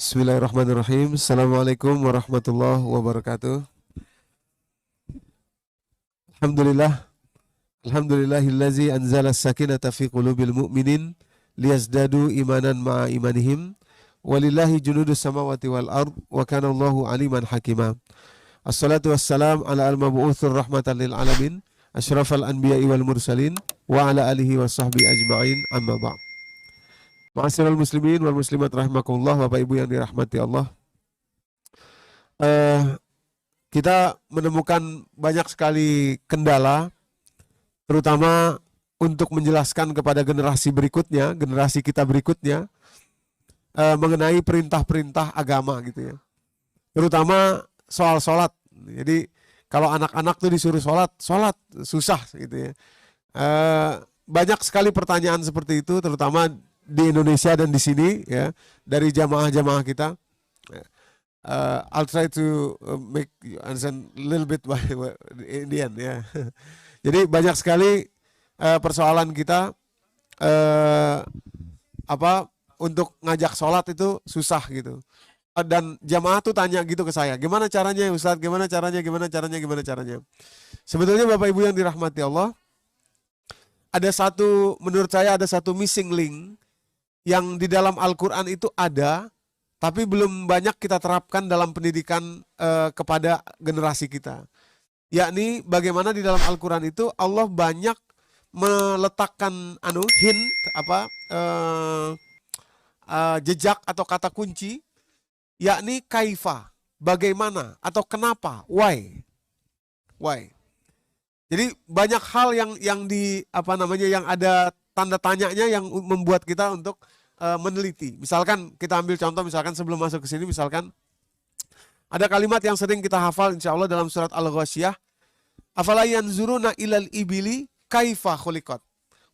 Bismillahirrahmanirrahim. Assalamualaikum warahmatullahi wabarakatuh. Alhamdulillah. Alhamdulillahillazi anzala sakinata fi qulubil mu'minin liyazdadu imanan ma'a imanihim. Walillahi junudus samawati wal ard wa kana Allahu aliman hakima. Assalatu wassalam ala al-mabu'utsur rahmatan lil alamin, asyrafal anbiya'i wal mursalin wa ala alihi wa sahbihi ajma'in, amma ba'd. Ma'asyiral muslimin wal muslimat rahimakumullah, Bapak Ibu yang dirahmati Allah. Kita menemukan banyak sekali kendala, terutama untuk menjelaskan kepada generasi berikutnya, generasi kita berikutnya, mengenai perintah-perintah agama gitu ya. Terutama soal sholat. Jadi kalau anak-anak tuh disuruh sholat susah gitu ya. Banyak sekali pertanyaan seperti itu, terutama di Indonesia dan di sini ya, dari jamaah-jamaah kita. I'll try to make you understand a little bit by in the end ya. Jadi banyak sekali persoalan kita untuk ngajak sholat itu susah gitu. Dan jamaah tuh tanya gitu ke saya, gimana caranya Ustadz, gimana caranya. Sebetulnya Bapak Ibu yang dirahmati Allah, menurut saya ada satu missing link yang di dalam Al-Quran itu ada, tapi belum banyak kita terapkan dalam pendidikan kepada generasi kita. Yakni bagaimana di dalam Al-Quran itu Allah banyak meletakkan jejak atau kata kunci, yakni kaifa, bagaimana atau kenapa, why. Jadi banyak hal yang ada tanda tanyanya yang membuat kita untuk meneliti. Misalkan kita ambil contoh, misalkan sebelum masuk ke sini, misalkan ada kalimat yang sering kita hafal insya Allah dalam surat Al-Ghasyiyah. Afala yanzuruna ilal ibili kaifa khuliqat,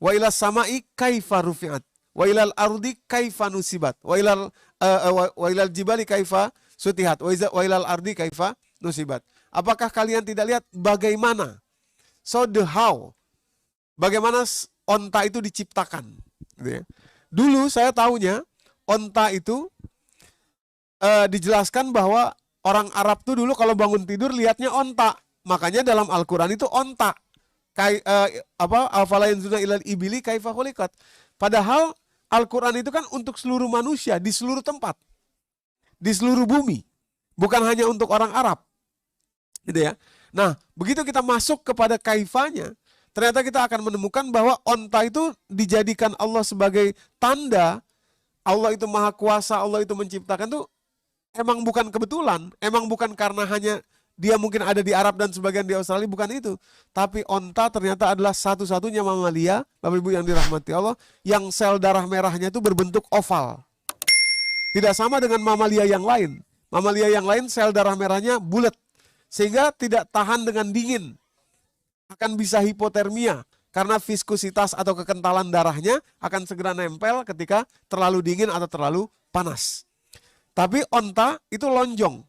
wa ilas samai kaifa rufi'at, wa ilal ardi kaifa nusibat, wa ilal jibali kaifa sutihat, wa ilal ardi kaifa nusibat. Apakah kalian tidak lihat bagaimana? So the how, bagaimana onta itu diciptakan gitu ya. Dulu saya tahunya onta itu dijelaskan bahwa orang Arab tuh dulu kalau bangun tidur lihatnya onta. Makanya dalam Al-Quran itu onta. Afala yanzuruna ilal ibili kaifa khuliqat. Padahal Al-Quran itu kan untuk seluruh manusia di seluruh tempat, di seluruh bumi, bukan hanya untuk orang Arab gitu ya. Nah, begitu kita masuk kepada kaifanya, ternyata kita akan menemukan bahwa onta itu dijadikan Allah sebagai tanda Allah itu maha kuasa, Allah itu menciptakan tuh emang bukan kebetulan, emang bukan karena hanya dia mungkin ada di Arab dan sebagian di Australia, bukan itu. Tapi onta ternyata adalah satu-satunya mamalia, Bapak Ibu yang dirahmati Allah, yang sel darah merahnya itu berbentuk oval. Tidak sama dengan mamalia yang lain. Mamalia yang lain sel darah merahnya bulat, sehingga tidak tahan dengan dingin. Akan bisa hipotermia karena viskusitas atau kekentalan darahnya akan segera nempel ketika terlalu dingin atau terlalu panas. Tapi onta itu lonjong,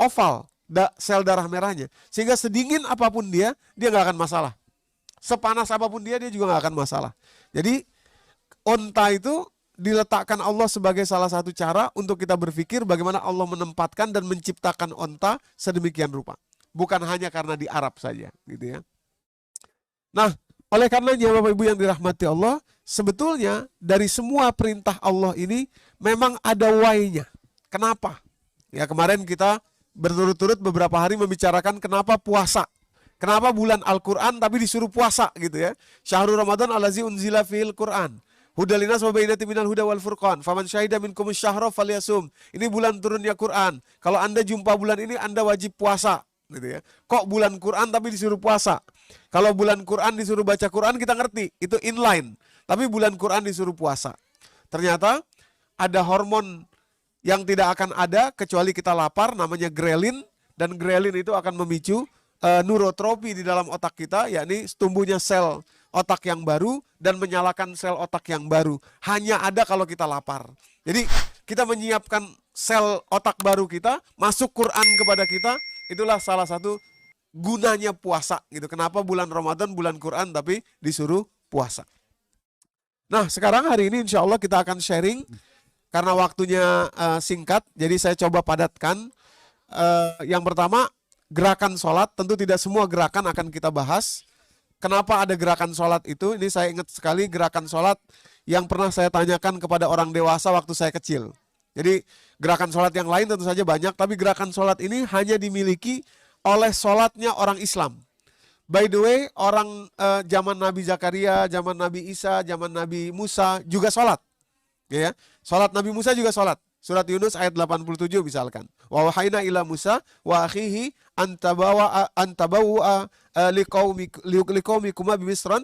oval, sel darah merahnya, sehingga sedingin apapun dia nggak akan masalah. Sepanas apapun dia juga nggak akan masalah. Jadi onta itu diletakkan Allah sebagai salah satu cara untuk kita berpikir bagaimana Allah menempatkan dan menciptakan onta sedemikian rupa. Bukan hanya karena di Arab saja, gitu ya. Nah, oleh karenanya Bapak Ibu yang dirahmati Allah, sebetulnya dari semua perintah Allah ini memang ada why-nya. Kenapa? Ya, kemarin kita berturut-turut beberapa hari membicarakan kenapa puasa. Kenapa bulan Al-Quran tapi disuruh puasa gitu ya. Syahrul Ramadan allazi unzila fil Quran. Hudalinas wa bayyinatin minal huda wal furqan. Faman syahida minkumus syahra falyasum. Ini bulan turunnya Quran. Kalau Anda jumpa bulan ini Anda wajib puasa gitu ya. Kok bulan Quran tapi disuruh puasa? Kalau bulan Quran disuruh baca Quran kita ngerti, itu inline. Tapi bulan Quran disuruh puasa. Ternyata ada hormon yang tidak akan ada kecuali kita lapar, namanya grelin. Dan grelin itu akan memicu neurotropi di dalam otak kita, yakni tumbuhnya sel otak yang baru dan menyalakan sel otak yang baru. Hanya ada kalau kita lapar. Jadi kita menyiapkan sel otak baru kita, masuk Quran kepada kita, itulah salah satu gunanya puasa gitu. Kenapa bulan Ramadan, bulan Quran tapi disuruh puasa. Nah, sekarang hari ini insya Allah kita akan sharing karena waktunya singkat, jadi saya coba padatkan. Yang pertama, gerakan sholat. Tentu tidak semua gerakan akan kita bahas. Kenapa ada gerakan sholat itu? Ini saya ingat sekali gerakan sholat yang pernah saya tanyakan kepada orang dewasa waktu saya kecil. Jadi gerakan sholat yang lain tentu saja banyak, tapi gerakan sholat ini hanya dimiliki oleh sholatnya orang Islam. By the way, orang zaman Nabi Zakaria, zaman Nabi Isa, zaman Nabi Musa juga sholat. Ya, sholat Nabi Musa juga sholat. Surat Yunus ayat 87 misalkan. Wa wahayna ila Musa wa akhihi antabawa liqaumikum bi Misran.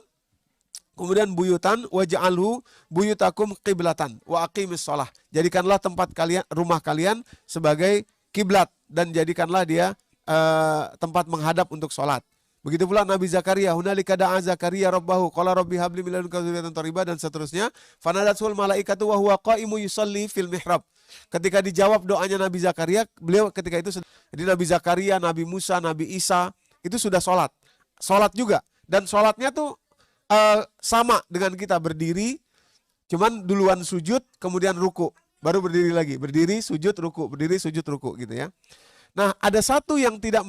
Kemudian buyutan waj'alhu buyutakum qiblatan wa aqimis shalah. Jadikanlah tempat kalian, rumah kalian sebagai kiblat dan jadikanlah dia tempat menghadap untuk sholat. Begitu pula Nabi Zakaria, hunalika da'a Zakaria rabbahu qala rabbi habli min ladunka dzurriyyatan thayyibah, dan seterusnya. Fanadatsul malaikatu wa huwa qa'imun yusalli fil mihrab. Ketika dijawab doanya Nabi Zakaria, beliau ketika itu, jadi Nabi Zakaria, Nabi Musa, Nabi Isa itu sudah sholat. Sholat juga, dan sholatnya tuh sama dengan kita, berdiri, cuman duluan sujud, kemudian ruku, baru berdiri lagi, berdiri, sujud, ruku, berdiri, sujud, ruku, gitu ya. Nah, ada satu yang tidak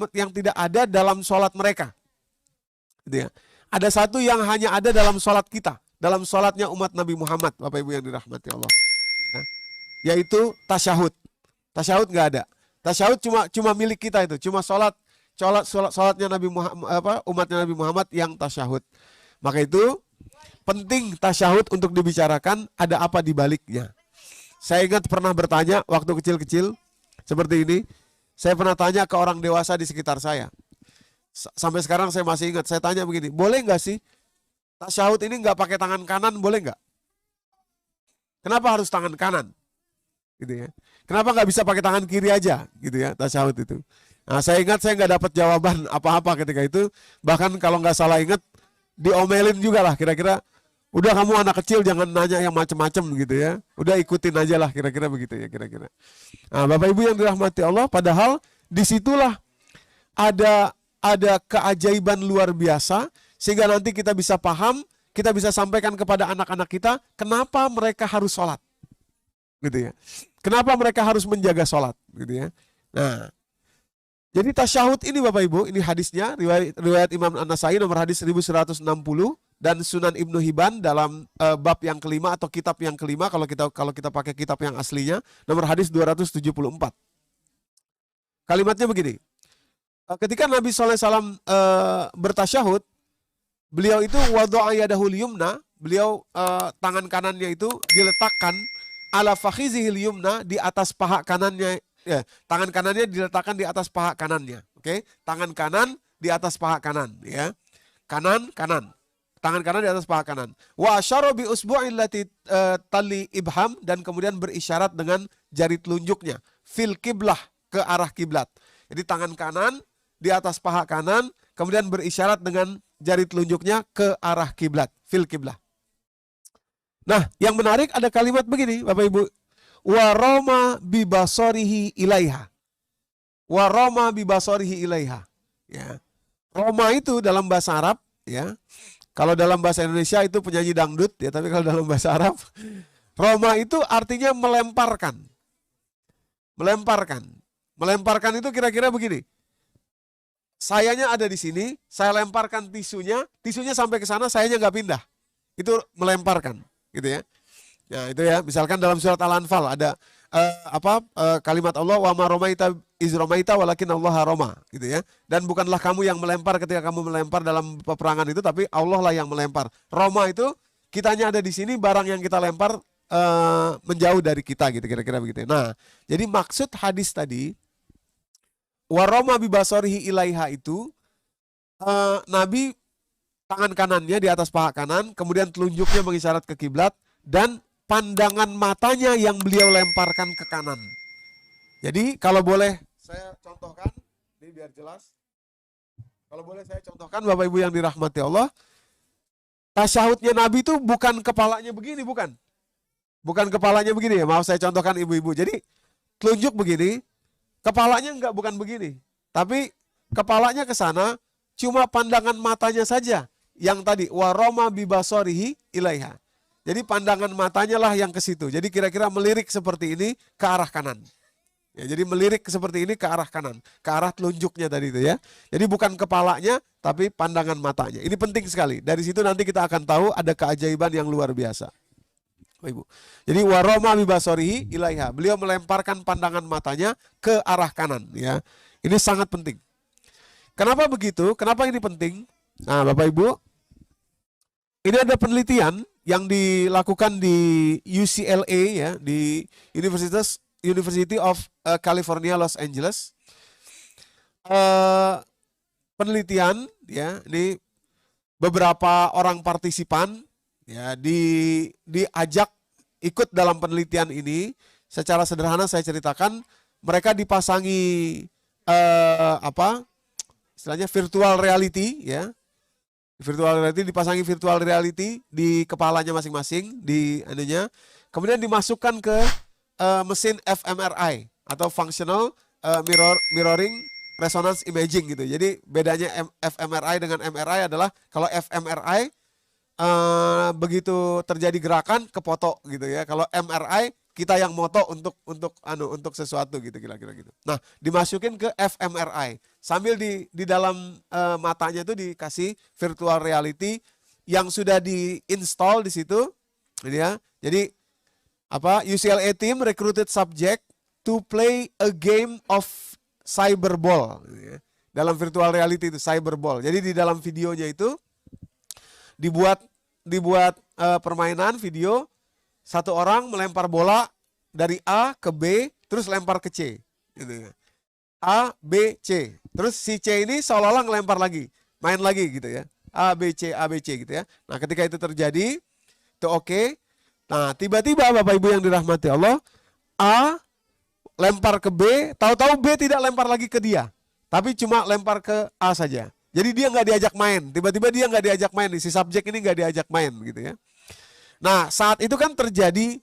ada dalam sholat mereka. Gitu ya. Ada satu yang hanya ada dalam sholat kita, dalam sholatnya umat Nabi Muhammad, Bapak Ibu yang dirahmati Allah, ya, yaitu tasyahud. Tasyahud nggak ada. Tasyahud cuma milik kita itu, cuma sholatnya Nabi Muhammad, umatnya Nabi Muhammad yang tasyahud. Maka itu penting tasyahud untuk dibicarakan, ada apa di baliknya. Saya ingat pernah bertanya waktu kecil-kecil seperti ini. Saya pernah tanya ke orang dewasa di sekitar saya. Sampai sekarang saya masih ingat, saya tanya begini, boleh nggak sih tasyahud ini nggak pakai tangan kanan, boleh nggak? Kenapa harus tangan kanan? Gitu ya. Kenapa nggak bisa pakai tangan kiri aja? Gitu ya, tasyahud itu. Nah, saya ingat saya nggak dapat jawaban apa-apa ketika itu. Bahkan kalau nggak salah ingat, diomelin juga lah kira-kira. Udah kamu anak kecil jangan nanya yang macem-macem gitu ya. Udah ikutin aja lah kira-kira begitu ya kira-kira. Nah, Bapak Ibu yang dirahmati Allah, padahal disitulah ada keajaiban luar biasa sehingga nanti kita bisa paham, kita bisa sampaikan kepada anak-anak kita kenapa mereka harus sholat, gitu ya. Kenapa mereka harus menjaga sholat, gitu ya. Nah, jadi tasyahud ini Bapak Ibu, ini hadisnya riwayat Imam An-Nasai nomor hadis 1160 dan Sunan Ibnu Hibban dalam bab yang kelima atau kitab yang kelima kalau kita pakai kitab yang aslinya nomor hadis 274. Kalimatnya begini. Ketika Nabi SAW bertasyahud, beliau itu wada'a yadahul yumna, beliau tangan kanannya itu diletakkan ala fakhizihil yumna, di atas paha kanannya, ya, tangan kanannya diletakkan di atas paha kanannya. Oke, tangan kanan di atas paha kanan, ya. Kanan. Tangan kanan di atas paha kanan. Wa asyara bi usbu'il lati tali ibham, dan kemudian berisyarat dengan jari telunjuknya fil kiblah, ke arah kiblat. Jadi tangan kanan di atas paha kanan, kemudian berisyarat dengan jari telunjuknya ke arah kiblat, fil kiblah. Nah, yang menarik ada kalimat begini, Bapak Ibu. Wa rama bi basarihi ilaiha. Wa rama bi basarihi ilaiha. Ya. Roma itu dalam bahasa Arab, ya. Kalau dalam bahasa Indonesia itu penyanyi dangdut, ya, tapi kalau dalam bahasa Arab, Roma itu artinya melemparkan. Melemparkan. Melemparkan itu kira-kira begini. Sayanya ada di sini, saya lemparkan tisunya sampai ke sana, sayanya nggak pindah. Itu melemparkan, gitu ya. Nah, itu ya, misalkan dalam surat Al-Anfal ada kalimat Allah, wa ma romaita iz romaita walakin Allah roma, gitu ya. Dan bukanlah kamu yang melempar ketika kamu melempar dalam peperangan itu, tapi Allah lah yang melempar. Roma itu kitanya ada di sini, barang yang kita lempar menjauh dari kita, gitu kira-kira begitu. Nah, jadi maksud hadis tadi waroma bibasorihi ilaiha itu Nabi tangan kanannya di atas paha kanan, kemudian telunjuknya mengisyarat ke kiblat, dan pandangan matanya yang beliau lemparkan ke kanan. Jadi kalau boleh saya contohkan, ini biar jelas. Kalau boleh saya contohkan Bapak Ibu yang dirahmati Allah, tasyahudnya Nabi itu bukan kepalanya begini, bukan. Bukan kepalanya begini ya, maaf saya contohkan ibu-ibu. Jadi telunjuk begini, kepalanya bukan begini, tapi kepalanya ke sana, cuma pandangan matanya saja yang tadi waroma bibasorihi ilaiha. Jadi pandangan matanya lah yang ke situ. Jadi kira-kira melirik seperti ini ke arah kanan. Ya, jadi melirik seperti ini ke arah kanan, ke arah telunjuknya tadi itu ya. Jadi bukan kepalanya, tapi pandangan matanya. Ini penting sekali. Dari situ nanti kita akan tahu ada keajaiban yang luar biasa. Ibu. Jadi waroma bibasorihi ilaiha. Beliau melemparkan pandangan matanya ke arah kanan. Ya, ini sangat penting. Kenapa begitu? Kenapa ini penting? Nah, Bapak Ibu, ini ada penelitian yang dilakukan di UCLA ya, di University of California Los Angeles. Penelitian ya, ini beberapa orang partisipan ya diajak ikut dalam penelitian ini. Secara sederhana saya ceritakan, mereka dipasangi istilahnya virtual reality ya. Virtual reality, dipasangi virtual reality di kepalanya masing-masing, di anunya. Kemudian dimasukkan ke mesin fMRI atau functional mirroring resonance imaging gitu. Jadi bedanya fMRI dengan MRI adalah kalau fMRI begitu terjadi gerakan kefoto gitu ya. Kalau MRI kita yang moto untuk sesuatu gitu kira-kira gitu. Nah, dimasukin ke fMRI sambil di dalam matanya itu dikasih virtual reality yang sudah diinstal di situ, ya. Jadi UCLA team recruited subject to play a game of cyberball gitu ya. Dalam virtual reality itu cyberball. Jadi di dalam videonya itu dibuat permainan video, satu orang melempar bola dari A ke B terus lempar ke C gitu ya. A, B, C. Terus si C ini seolah-olah ngelempar lagi, main lagi gitu ya. A, B, C gitu ya. Nah, ketika itu terjadi, itu oke. Nah, tiba-tiba Bapak Ibu yang dirahmati Allah, A lempar ke B, tahu-tahu B tidak lempar lagi ke dia, tapi cuma lempar ke A saja. Jadi dia nggak diajak main. Tiba-tiba dia nggak diajak main, si subjek ini nggak diajak main gitu ya. Nah, saat itu kan terjadi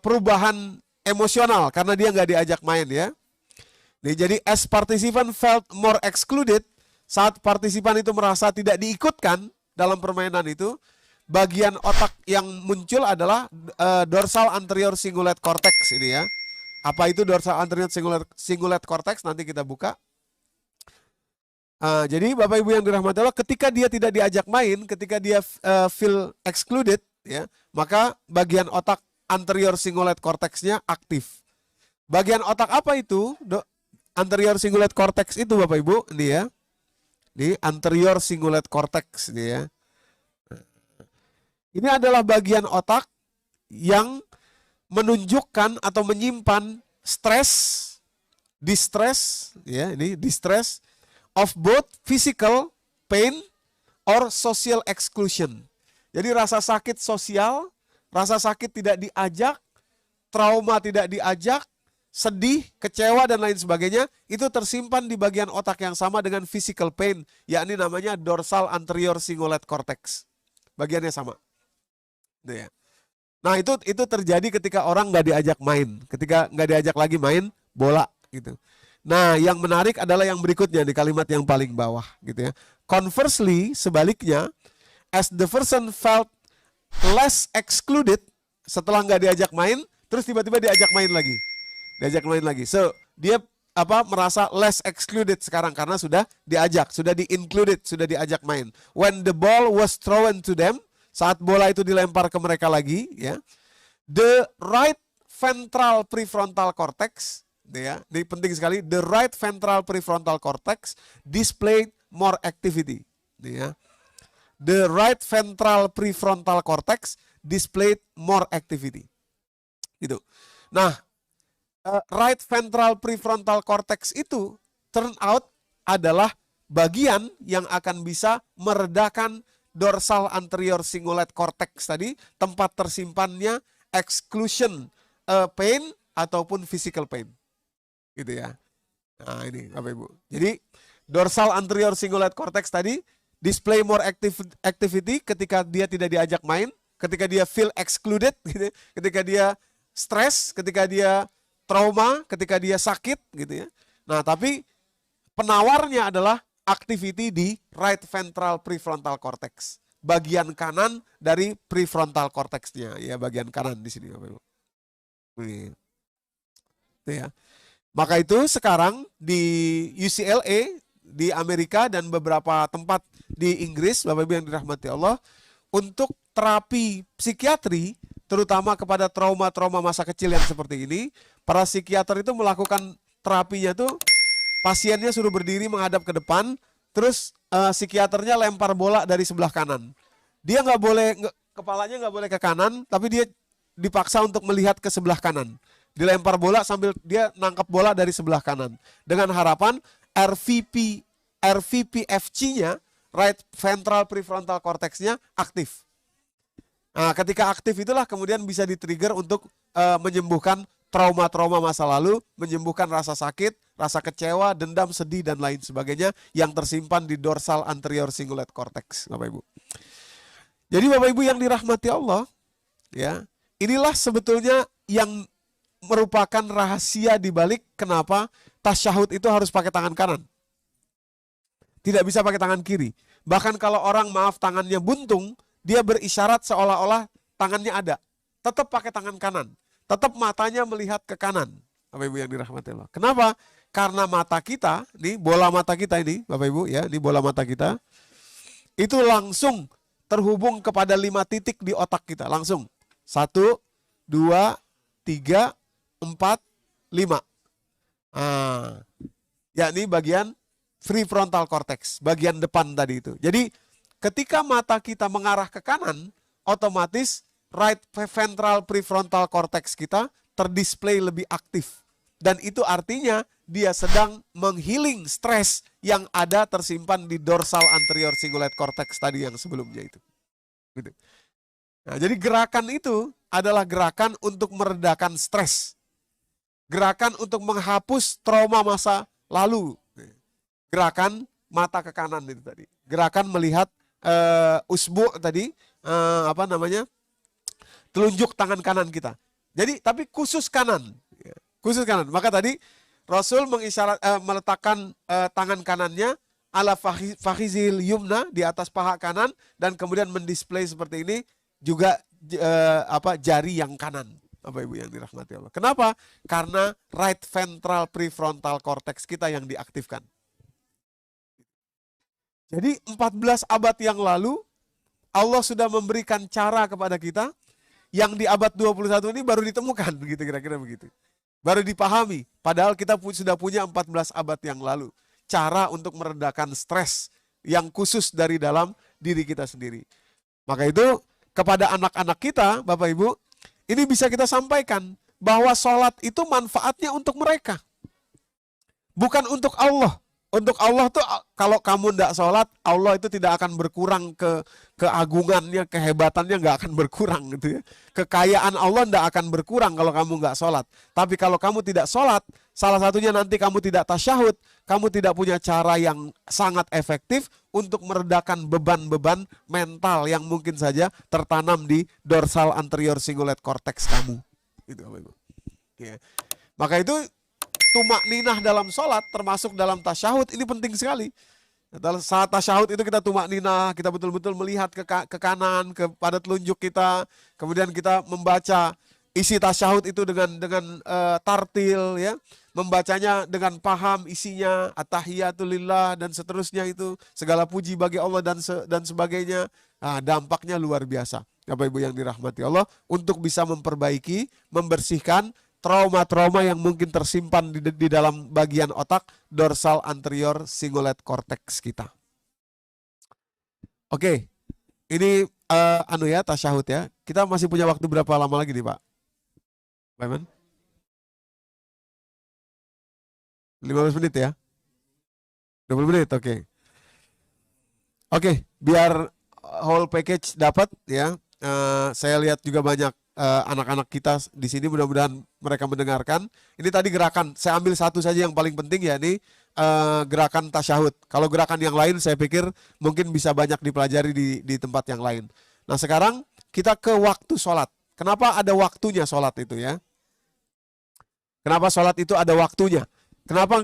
perubahan emosional karena dia nggak diajak main ya. Jadi as participant felt more excluded, saat partisipan itu merasa tidak diikutkan dalam permainan itu, bagian otak yang muncul adalah dorsal anterior cingulate cortex ini ya. Apa itu dorsal anterior cingulate cortex? Nanti kita buka. Jadi Bapak Ibu yang dirahmati Allah, ketika dia tidak diajak main, ketika dia feel excluded, ya, maka bagian otak anterior cingulate cortex-nya aktif. Bagian otak apa itu? Anterior cingulate cortex itu Bapak Ibu, ini ya. Ini anterior cingulate cortex ini ya. Ini adalah bagian otak yang menunjukkan atau menyimpan stres, distress, ya, ini distress of both physical pain or social exclusion. Jadi rasa sakit sosial, rasa sakit tidak diajak, trauma tidak diajak, sedih, kecewa dan lain sebagainya, itu tersimpan di bagian otak yang sama dengan physical pain, yakni namanya dorsal anterior cingulate cortex. Bagiannya sama. Ya. Nah itu terjadi ketika orang nggak diajak main, ketika nggak diajak lagi main bola gitu. Nah yang menarik adalah yang berikutnya di kalimat yang paling bawah gitu ya. Conversely, sebaliknya, as the person felt less excluded, setelah nggak diajak main, terus tiba-tiba diajak main lagi. So dia merasa less excluded sekarang karena sudah diajak, sudah di-included, sudah diajak main. When the ball was thrown to them, saat bola itu dilempar ke mereka lagi, ya, the right ventral prefrontal cortex, ya, ini penting sekali, the right ventral prefrontal cortex displayed more activity, ya. The right ventral prefrontal cortex displayed more activity, gitu. Nah, right ventral prefrontal cortex itu turn out adalah bagian yang akan bisa meredakan dorsal anterior cingulate cortex tadi, tempat tersimpannya exclusion pain ataupun physical pain. Gitu ya. Nah, ini Bapak Ibu. Jadi dorsal anterior cingulate cortex tadi display more activity ketika dia tidak diajak main, ketika dia feel excluded gitu, ketika dia stres, ketika dia trauma, ketika dia sakit gitu ya. Nah, tapi penawarnya adalah activity di right ventral prefrontal cortex, bagian kanan dari prefrontal cortexnya, ya bagian kanan di sini Bapak Ibu. Itu ya. Maka itu sekarang di UCLA di Amerika dan beberapa tempat di Inggris, Bapak Ibu yang dirahmati Allah, untuk terapi psikiatri terutama kepada trauma-trauma masa kecil yang seperti ini, para psikiater itu melakukan terapinya tuh pasiennya suruh berdiri menghadap ke depan, terus psikiaternya lempar bola dari sebelah kanan. Dia nggak boleh, kepalanya nggak boleh ke kanan, tapi dia dipaksa untuk melihat ke sebelah kanan. Dilempar bola sambil dia nangkap bola dari sebelah kanan. Dengan harapan RVPFC-nya, right ventral prefrontal cortex-nya aktif. Nah, ketika aktif itulah kemudian bisa di-trigger untuk menyembuhkan trauma-trauma masa lalu, menyembuhkan rasa sakit, rasa kecewa, dendam, sedih, dan lain sebagainya yang tersimpan di dorsal anterior cingulate cortex, Bapak Ibu. Jadi Bapak Ibu yang dirahmati Allah, ya, inilah sebetulnya yang merupakan rahasia di balik kenapa tasyahud itu harus pakai tangan kanan. Tidak bisa pakai tangan kiri. Bahkan kalau orang maaf tangannya buntung, dia berisyarat seolah-olah tangannya ada. Tetap pakai tangan kanan. Tetap matanya melihat ke kanan. Bapak Ibu yang dirahmati Allah. Kenapa? Karena mata kita, nih bola mata kita ini, Bapak Ibu ya, ini bola mata kita, itu langsung terhubung kepada 5 titik di otak kita. Langsung. 1, 2, 3, 4, 5. Yakni bagian prefrontal cortex, bagian depan tadi itu. Jadi ketika mata kita mengarah ke kanan, otomatis right ventral prefrontal cortex kita terdisplay lebih aktif. Dan itu artinya dia sedang menghealing stres yang ada tersimpan di dorsal anterior cingulate cortex tadi yang sebelumnya itu. Gitu. Nah, jadi gerakan itu adalah gerakan untuk meredakan stres. Gerakan untuk menghapus trauma masa lalu. Gerakan mata ke kanan itu tadi. Gerakan melihat usbu tadi, telunjuk tangan kanan kita. Jadi tapi khusus kanan. Khusus kanan. Maka tadi Rasul meletakkan tangan kanannya ala fakhizil yumna di atas paha kanan dan kemudian mendisplay seperti ini juga jari yang kanan. Bapak Ibu yang dirahmati Allah. Kenapa? Karena right ventral prefrontal cortex kita yang diaktifkan. Jadi 14 abad yang lalu Allah sudah memberikan cara kepada kita yang di abad 21 ini baru ditemukan begitu kira-kira begitu. Baru dipahami padahal kita sudah punya 14 abad yang lalu cara untuk meredakan stres yang khusus dari dalam diri kita sendiri. Maka itu kepada anak-anak kita, Bapak Ibu, ini bisa kita sampaikan bahwa sholat itu manfaatnya untuk mereka. Bukan untuk Allah. Untuk Allah tuh kalau kamu tidak sholat, Allah itu tidak akan berkurang keagungannya, kehebatannya nggak akan berkurang gitu ya. Kekayaan Allah tidak akan berkurang kalau kamu nggak sholat. Tapi kalau kamu tidak sholat, salah satunya nanti kamu tidak tasyahud, kamu tidak punya cara yang sangat efektif untuk meredakan beban-beban mental yang mungkin saja tertanam di dorsal anterior cingulate cortex kamu. Itu Bapak Ibu. Ya. Maka itu tumak ninah dalam sholat termasuk dalam tasyahud ini penting sekali. Saat tasyahud itu kita tumak ninah, kita betul-betul melihat ke kanan, kepada telunjuk kita, kemudian kita membaca isi tasyahud itu dengan tartil ya, membacanya dengan paham isinya, at-tahiyatulillah dan seterusnya itu, segala puji bagi Allah dan sebagainya. Nah, dampaknya luar biasa. Bapak Ibu yang dirahmati Allah untuk bisa memperbaiki, membersihkan trauma-trauma yang mungkin tersimpan di dalam bagian otak dorsal anterior cingulate cortex kita. Oke, ini tasyahud ya. Kita masih punya waktu berapa lama lagi nih Pak? Pak Iman? 15 menit ya? 20 menit, oke. Oke, biar whole package dapat ya. Saya lihat juga banyak anak-anak kita di sini, mudah-mudahan mereka mendengarkan. Ini tadi gerakan, saya ambil satu saja yang paling penting ya, ini gerakan tasyahud. Kalau gerakan yang lain saya pikir mungkin bisa banyak dipelajari di tempat yang lain. Nah sekarang kita ke waktu sholat. Kenapa ada waktunya sholat itu ya? Kenapa sholat itu ada waktunya?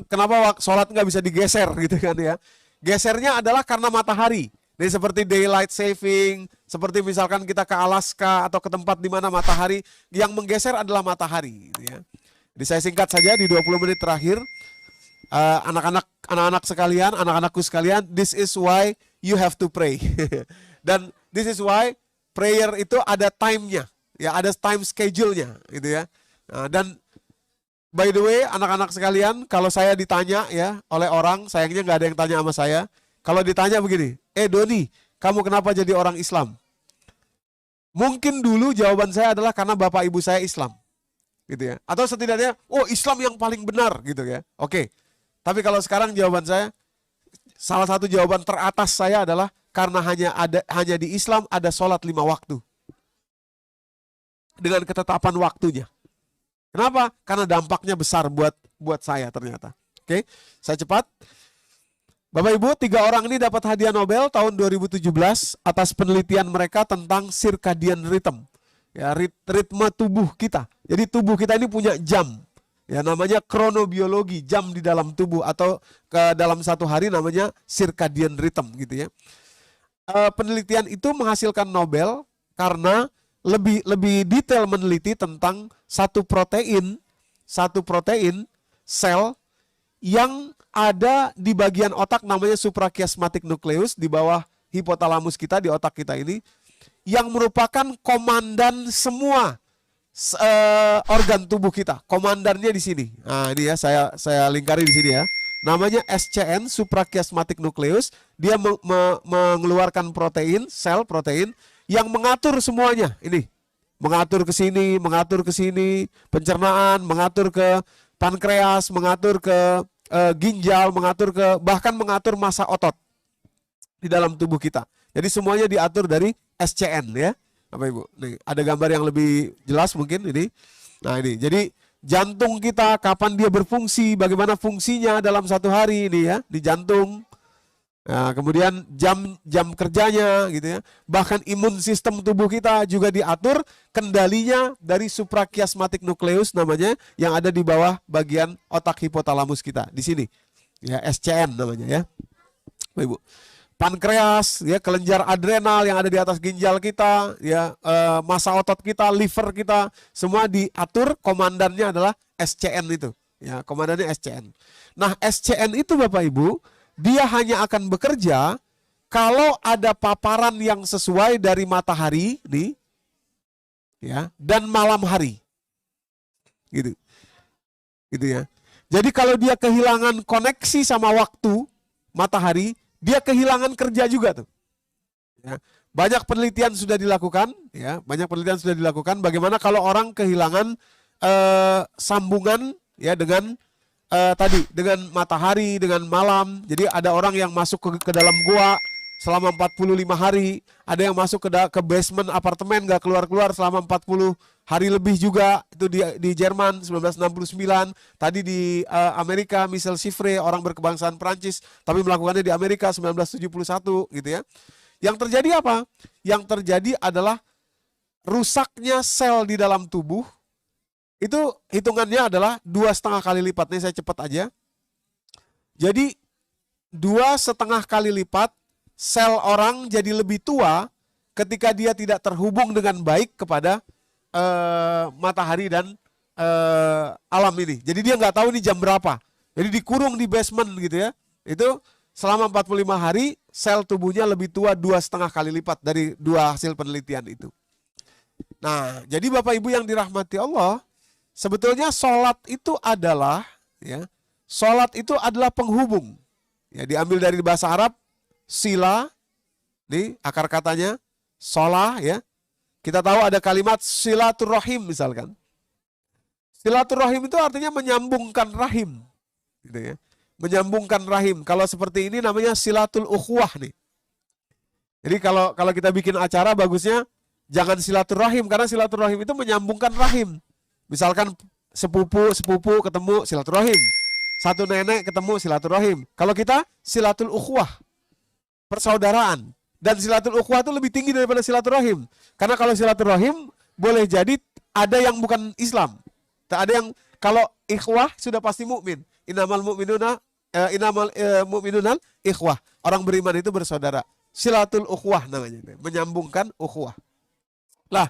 Kenapa sholat nggak bisa digeser gitu kan ya? Gesernya adalah karena matahari. Ini seperti daylight saving, seperti misalkan kita ke Alaska atau ke tempat di mana matahari, yang menggeser adalah matahari. Gitu ya. Jadi saya singkat saja di 20 menit terakhir, anak-anak sekalian, anak-anakku sekalian, this is why you have to pray. Dan this is why prayer itu ada time-nya, ya ada time schedule-nya, gitu ya. Dan by the way, anak-anak sekalian, kalau saya ditanya ya oleh orang, sayangnya nggak ada yang tanya sama saya. Kalau ditanya begini, Doni, kamu kenapa jadi orang Islam? Mungkin dulu jawaban saya adalah karena bapak ibu saya Islam, gitu ya. Atau setidaknya, oh Islam yang paling benar, gitu ya. Oke. Tapi kalau sekarang jawaban saya, salah satu jawaban teratas saya adalah karena hanya di Islam ada sholat 5 waktu dengan ketetapan waktunya. Kenapa? Karena dampaknya besar buat saya ternyata. Oke, saya cepat. Bapak Ibu, 3 orang ini dapat hadiah Nobel tahun 2017 atas penelitian mereka tentang circadian rhythm, ya, ritme tubuh kita. Jadi tubuh kita ini punya jam, ya namanya kronobiologi, jam di dalam tubuh atau ke dalam satu hari namanya circadian rhythm gitu ya. Penelitian itu menghasilkan Nobel karena lebih detail meneliti tentang satu protein sel yang ada di bagian otak namanya suprachiasmatic nucleus di bawah hipotalamus kita di otak kita ini yang merupakan komandan semua organ tubuh kita. Komandannya di sini. Nah, ini ya saya lingkari di sini ya. Namanya SCN, suprachiasmatic nucleus. Dia mengeluarkan sel protein yang mengatur semuanya. Ini mengatur ke sini, pencernaan, mengatur ke pankreas, mengatur ke ginjal, bahkan mengatur massa otot di dalam tubuh kita. Jadi semuanya diatur dari SCN ya, Bapak Ibu. Nih, ada gambar yang lebih jelas mungkin ini. Nah ini, jadi jantung kita kapan dia berfungsi, bagaimana fungsinya dalam satu hari ini ya di jantung. Nah, kemudian jam kerjanya gitu ya. Bahkan imun sistem tubuh kita juga diatur, kendalinya dari suprachiasmatic nucleus namanya yang ada di bawah bagian otak hipotalamus kita di sini. Ya, SCN namanya ya. Ibu. Pankreas ya, kelenjar adrenal yang ada di atas ginjal kita, ya, massa otot kita, liver kita, semua diatur, komandannya adalah SCN itu. Ya, komandannya SCN. Nah, SCN itu Bapak Ibu, dia hanya akan bekerja kalau ada paparan yang sesuai dari matahari nih, ya, dan malam hari, gitu ya. Jadi kalau dia kehilangan koneksi sama waktu matahari, dia kehilangan kerja juga tuh. Ya. Banyak penelitian sudah dilakukan, ya, bagaimana kalau orang kehilangan sambungan, ya, dengan dengan matahari, dengan malam. Jadi ada orang yang masuk ke dalam gua selama 45 hari, ada yang masuk ke basement apartemen gak keluar-keluar selama 40 hari lebih juga. Itu di Jerman 1969. Tadi di Amerika Michel Chiffre, orang berkebangsaan Prancis, tapi melakukannya di Amerika 1971 gitu ya. Yang terjadi apa? Yang terjadi adalah rusaknya sel di dalam tubuh. Itu hitungannya adalah 2,5 kali lipat. Ini saya cepat aja. Jadi 2,5 kali lipat sel orang jadi lebih tua ketika dia tidak terhubung dengan baik kepada matahari dan alam ini. Jadi dia nggak tahu ini jam berapa. Jadi dikurung di basement gitu ya. Itu selama 45 hari sel tubuhnya lebih tua 2,5 kali lipat dari 2 hasil penelitian itu. Nah, jadi Bapak Ibu yang dirahmati Allah, sebetulnya sholat itu adalah, ya, sholat itu adalah penghubung. Ya, diambil dari bahasa Arab, sila, nih akar katanya, sholah, ya. Kita tahu ada kalimat silaturrahim misalkan. Silaturrahim itu artinya menyambungkan rahim, gitu ya. Menyambungkan rahim. Kalau seperti ini namanya silatul ukhuwah nih. Jadi kalau kita bikin acara bagusnya jangan silaturrahim, karena silaturrahim itu menyambungkan rahim. Misalkan sepupu ketemu silaturahim, satu nenek ketemu silaturahim. Kalau kita silatul ukhuwah, persaudaraan. Dan silatul ukhuwah itu lebih tinggi daripada silaturahim. Karena kalau silaturahim boleh jadi ada yang bukan Islam. Ada yang kalau ikhwah sudah pasti mukmin. Innamal mu'minunal ikhwah. Orang beriman itu bersaudara. Silatul ukhuwah namanya, menyambungkan ukhuwah. Lah,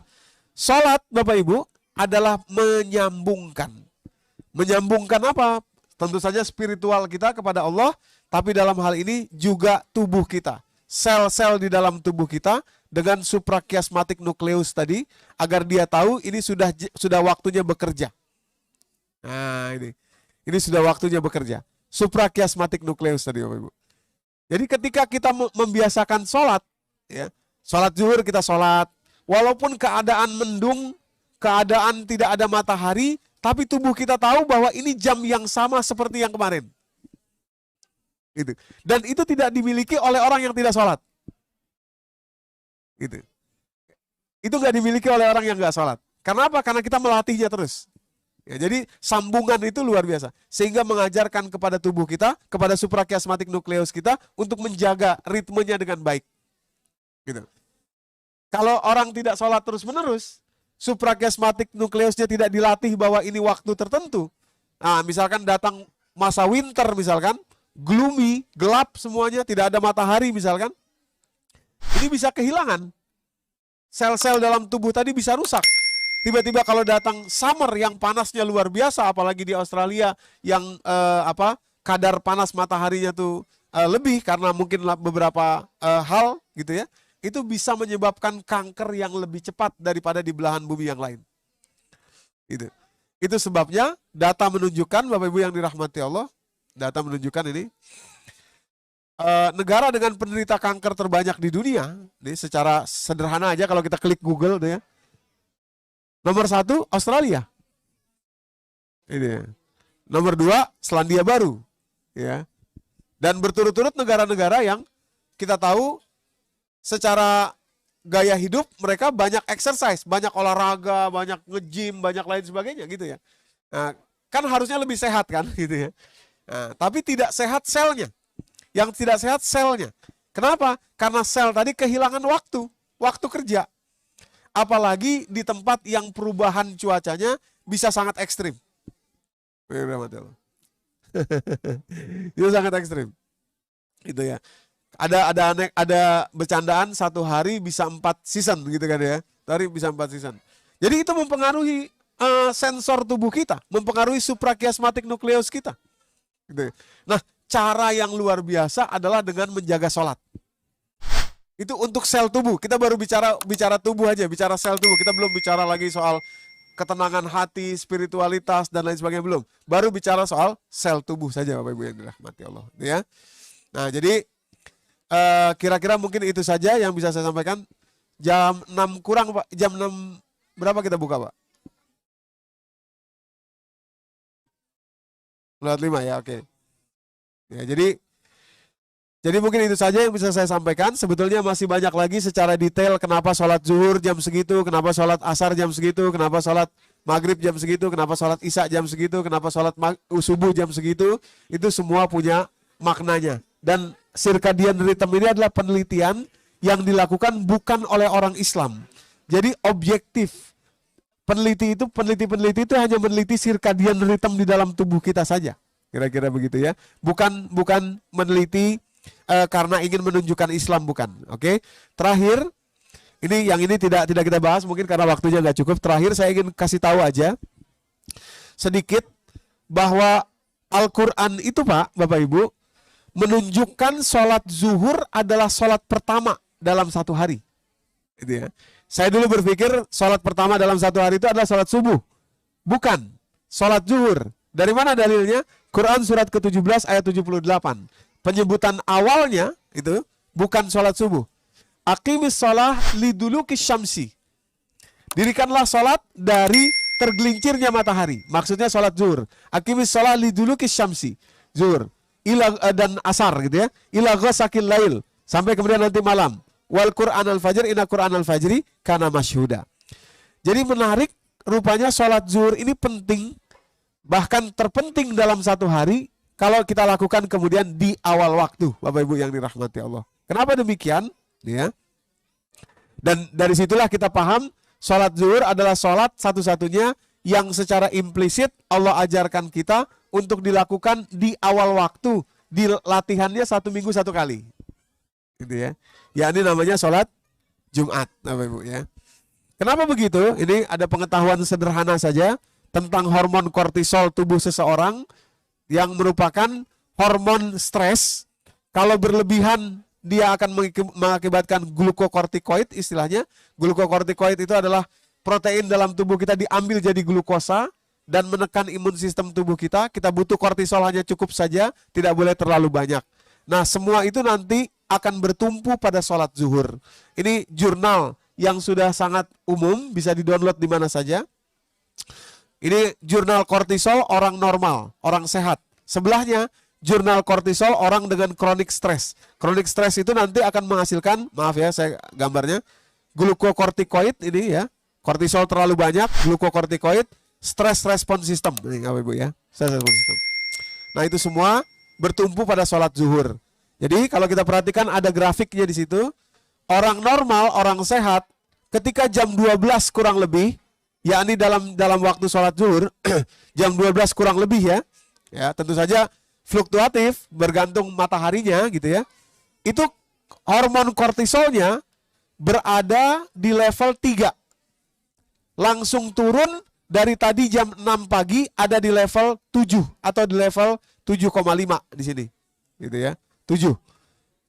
sholat Bapak Ibu adalah menyambungkan. Menyambungkan apa? Tentu saja spiritual kita kepada Allah, tapi dalam hal ini juga tubuh kita. Sel-sel di dalam tubuh kita dengan suprachiasmatic nucleus tadi, agar dia tahu ini sudah waktunya bekerja. Nah, ini sudah waktunya bekerja. Suprachiasmatic nucleus tadi Bapak Ibu. Jadi ketika kita membiasakan sholat, ya, sholat zuhur kita sholat, walaupun keadaan mendung, keadaan tidak ada matahari, tapi tubuh kita tahu bahwa ini jam yang sama seperti yang kemarin. Gitu. Dan itu tidak dimiliki oleh orang yang tidak sholat. Gitu. Itu nggak dimiliki oleh orang yang nggak sholat. Karena apa? Karena kita melatihnya terus. Ya, jadi sambungan itu luar biasa. Sehingga mengajarkan kepada tubuh kita, kepada suprachiasmatic nucleus kita untuk menjaga ritmenya dengan baik. Gitu. Kalau orang tidak sholat terus-menerus, suprachiasmatic nucleusnya tidak dilatih bahwa ini waktu tertentu. Nah, misalkan datang masa winter misalkan, gloomy, gelap semuanya, tidak ada matahari misalkan. Ini bisa kehilangan. Sel-sel dalam tubuh tadi bisa rusak. Tiba-tiba kalau datang summer yang panasnya luar biasa, apalagi di Australia yang kadar panas mataharinya tuh lebih karena mungkin beberapa hal gitu ya, itu bisa menyebabkan kanker yang lebih cepat daripada di belahan bumi yang lain. Itu sebabnya data menunjukkan, Bapak Ibu yang dirahmati Allah, data menunjukkan ini negara dengan penderita kanker terbanyak di dunia, ini secara sederhana aja kalau kita klik Google tuh ya. Nomor 1 Australia. Ini. Nomor 2 Selandia Baru, ya. Dan berturut-turut negara-negara yang kita tahu secara gaya hidup mereka banyak exercise, banyak olahraga, banyak nge-gym, banyak lain sebagainya gitu ya. Nah, kan harusnya lebih sehat kan gitu ya. Nah, tapi tidak sehat selnya. Yang tidak sehat selnya. Kenapa? Karena sel tadi kehilangan waktu kerja. Apalagi di tempat yang perubahan cuacanya bisa sangat ekstrim. Itu sangat ekstrim. Gitu ya. Ada bercandaan 1 hari bisa 4 season gitu kan ya. Hari bisa 4 season. Jadi itu mempengaruhi sensor tubuh kita, mempengaruhi suprachiasmatic nucleus kita. Gitu ya. Nah, cara yang luar biasa adalah dengan menjaga sholat. Itu untuk sel tubuh. Kita baru bicara tubuh aja, bicara sel tubuh. Kita belum bicara lagi soal ketenangan hati, spiritualitas dan lain sebagainya, belum. Baru bicara soal sel tubuh saja Bapak Ibu yang dirahmati Allah, ya. Nah, jadi kira-kira mungkin itu saja yang bisa saya sampaikan. Jam 6 kurang Pak. Jam 6 berapa kita buka Pak? Lewat 5 ya, oke. Ya, jadi mungkin itu saja yang bisa saya sampaikan. Sebetulnya masih banyak lagi secara detail kenapa sholat zuhur jam segitu, kenapa sholat asar jam segitu, kenapa sholat maghrib jam segitu, kenapa sholat isya jam segitu, kenapa sholat subuh jam segitu. Itu semua punya maknanya. Dan circadian rhythm ini adalah penelitian yang dilakukan bukan oleh orang Islam. Jadi objektif. Peneliti itu hanya meneliti circadian rhythm di dalam tubuh kita saja. Kira-kira begitu ya. Bukan meneliti karena ingin menunjukkan Islam, bukan. Oke. Terakhir, ini tidak kita bahas mungkin karena waktunya nggak cukup. Terakhir saya ingin kasih tahu aja sedikit bahwa Al-Quran itu Pak, Bapak Ibu, menunjukkan sholat zuhur adalah sholat pertama dalam 1 hari. Gitu ya. Saya dulu berpikir sholat pertama dalam 1 hari itu adalah sholat subuh. Bukan, sholat zuhur. Dari mana dalilnya? Quran surat ke-17 ayat 78. Penyebutan awalnya itu bukan sholat subuh. Aqimis sholah liduluki syamsi. Dirikanlah sholat dari tergelincirnya matahari. Maksudnya sholat zuhur. Aqimis sholah liduluki syamsi. Zuhur. Dan asar gitu ya. Ila ghasakil lail. Sampai kemudian nanti malam. Wal Quran al-fajr inna Quran al-fajri kana masyhuda. Jadi menarik, rupanya sholat zuhur ini penting. Bahkan terpenting dalam 1 hari. Kalau kita lakukan kemudian di awal waktu, Bapak Ibu yang dirahmati Allah. Kenapa demikian? Ya. Dan dari situlah kita paham sholat zuhur adalah sholat satu-satunya yang secara implisit Allah ajarkan kita untuk dilakukan di awal waktu. Di latihannya 1 minggu 1 kali. gitu ya. Ya ini namanya sholat Jumat, Bapak Ibu ya. Kenapa begitu? Ini ada pengetahuan sederhana saja tentang hormon kortisol tubuh seseorang yang merupakan hormon stres. Kalau berlebihan dia akan mengakibatkan glukokortikoid istilahnya. Glukokortikoid itu adalah protein dalam tubuh kita diambil jadi glukosa dan menekan imun sistem tubuh kita. Kita butuh kortisol hanya cukup saja, tidak boleh terlalu banyak. Nah, semua itu nanti akan bertumpu pada sholat zuhur. Ini jurnal yang sudah sangat umum, bisa di-download di mana saja. Ini jurnal kortisol orang normal, orang sehat. Sebelahnya, jurnal kortisol orang dengan kronik stres. Kronik stres itu nanti akan menghasilkan, maaf ya saya gambarnya, glukokortikoid ini ya. Kortisol terlalu banyak, glukokortikoid, stress response system. Ini Bapak Ibu ya, stress response system. Nah itu semua bertumpu pada sholat zuhur. Jadi kalau kita perhatikan ada grafiknya di situ. Orang normal, orang sehat, ketika jam 12 kurang lebih, yakni dalam waktu sholat zuhur, jam 12 kurang lebih ya tentu saja fluktuatif, bergantung mataharinya gitu ya. Itu hormon kortisolnya berada di level 3. Langsung turun dari tadi jam 6 pagi ada di level 7 atau di level 7,5 di sini. Gitu ya. 7.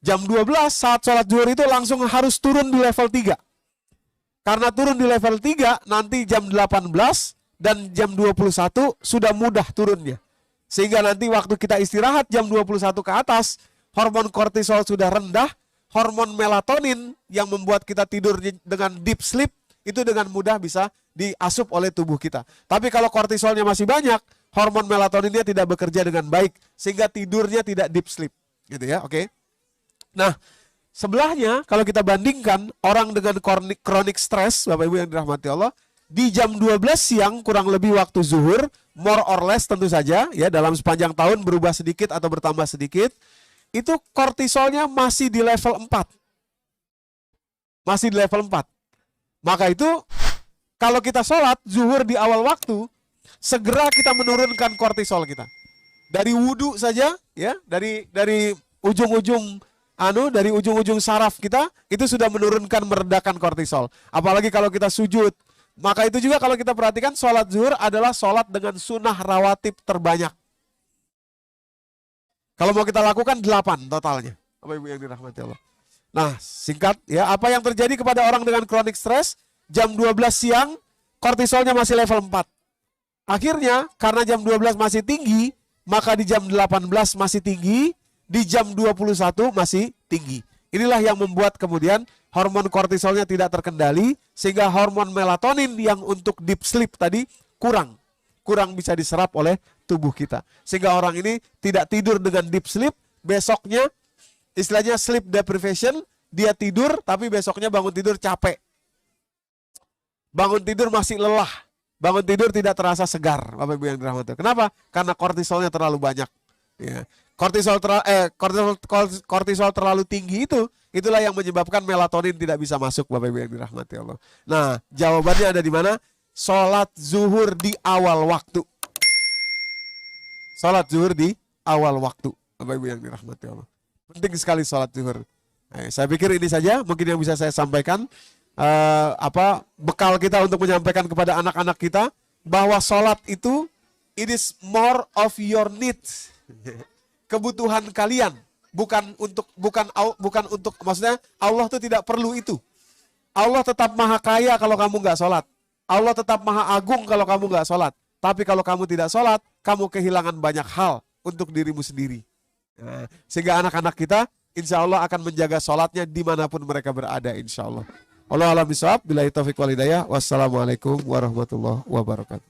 Jam 12 saat sholat zuhur itu langsung harus turun di level 3. Karena turun di level 3 nanti jam 18 dan jam 21 sudah mudah turunnya. Sehingga nanti waktu kita istirahat jam 21 ke atas, hormon kortisol sudah rendah, hormon melatonin yang membuat kita tidur dengan deep sleep, itu dengan mudah bisa diasup oleh tubuh kita. Tapi kalau kortisolnya masih banyak, hormon melatoninnya tidak bekerja dengan baik, sehingga tidurnya tidak deep sleep. Gitu ya, oke. Nah, sebelahnya kalau kita bandingkan orang dengan kronik stres, Bapak Ibu yang dirahmati Allah, di jam 12 siang kurang lebih waktu zuhur, more or less tentu saja, ya dalam sepanjang tahun berubah sedikit atau bertambah sedikit, itu kortisolnya masih di level 4. Masih di level 4. Maka itu kalau kita sholat zuhur di awal waktu, segera kita menurunkan kortisol kita. Dari wudhu saja, ya, dari ujung-ujung dari ujung-ujung saraf kita itu sudah menurunkan, meredakan kortisol. Apalagi kalau kita sujud. Maka itu juga kalau kita perhatikan sholat zuhur adalah sholat dengan sunnah rawatib terbanyak. Kalau mau kita lakukan 8 totalnya. Bapak Ibu yang dirahmati Allah. Nah, singkat ya, apa yang terjadi kepada orang dengan kronik stres? Jam 12 siang kortisolnya masih level 4. Akhirnya karena jam 12 masih tinggi, maka di jam 18 masih tinggi, di jam 21 masih tinggi. Inilah yang membuat kemudian hormon kortisolnya tidak terkendali, sehingga hormon melatonin yang untuk deep sleep tadi kurang bisa diserap oleh tubuh kita. Sehingga orang ini tidak tidur dengan deep sleep, besoknya istilahnya sleep deprivation, dia tidur tapi besoknya bangun tidur capek. Bangun tidur masih lelah, bangun tidur tidak terasa segar, Bapak Ibu yang dirahmati. Kenapa? Karena kortisolnya terlalu banyak. Ya. Kortisol terlalu tinggi itulah yang menyebabkan melatonin tidak bisa masuk, Bapak Ibu yang dirahmati Allah. Nah, jawabannya ada di mana? Sholat zuhur di awal waktu. Sholat zuhur di awal waktu, Bapak Ibu yang dirahmati Allah. Penting sekali sholat zuhur. Saya pikir ini saja mungkin yang bisa saya sampaikan. Bekal kita untuk menyampaikan kepada anak-anak kita bahwa sholat itu it is more of your needs. Kebutuhan kalian, bukan untuk maksudnya Allah itu tidak perlu itu. Allah tetap maha kaya kalau kamu nggak sholat. Allah tetap maha agung kalau kamu nggak sholat. Tapi kalau kamu tidak sholat, kamu kehilangan banyak hal untuk dirimu sendiri. Nah, sehingga anak-anak kita insya Allah akan menjaga sholatnya dimanapun mereka berada insya Allah. Allah alam bisawab, billahi taufiq wal hidayah. Wassalamualaikum warahmatullahi wabarakatuh.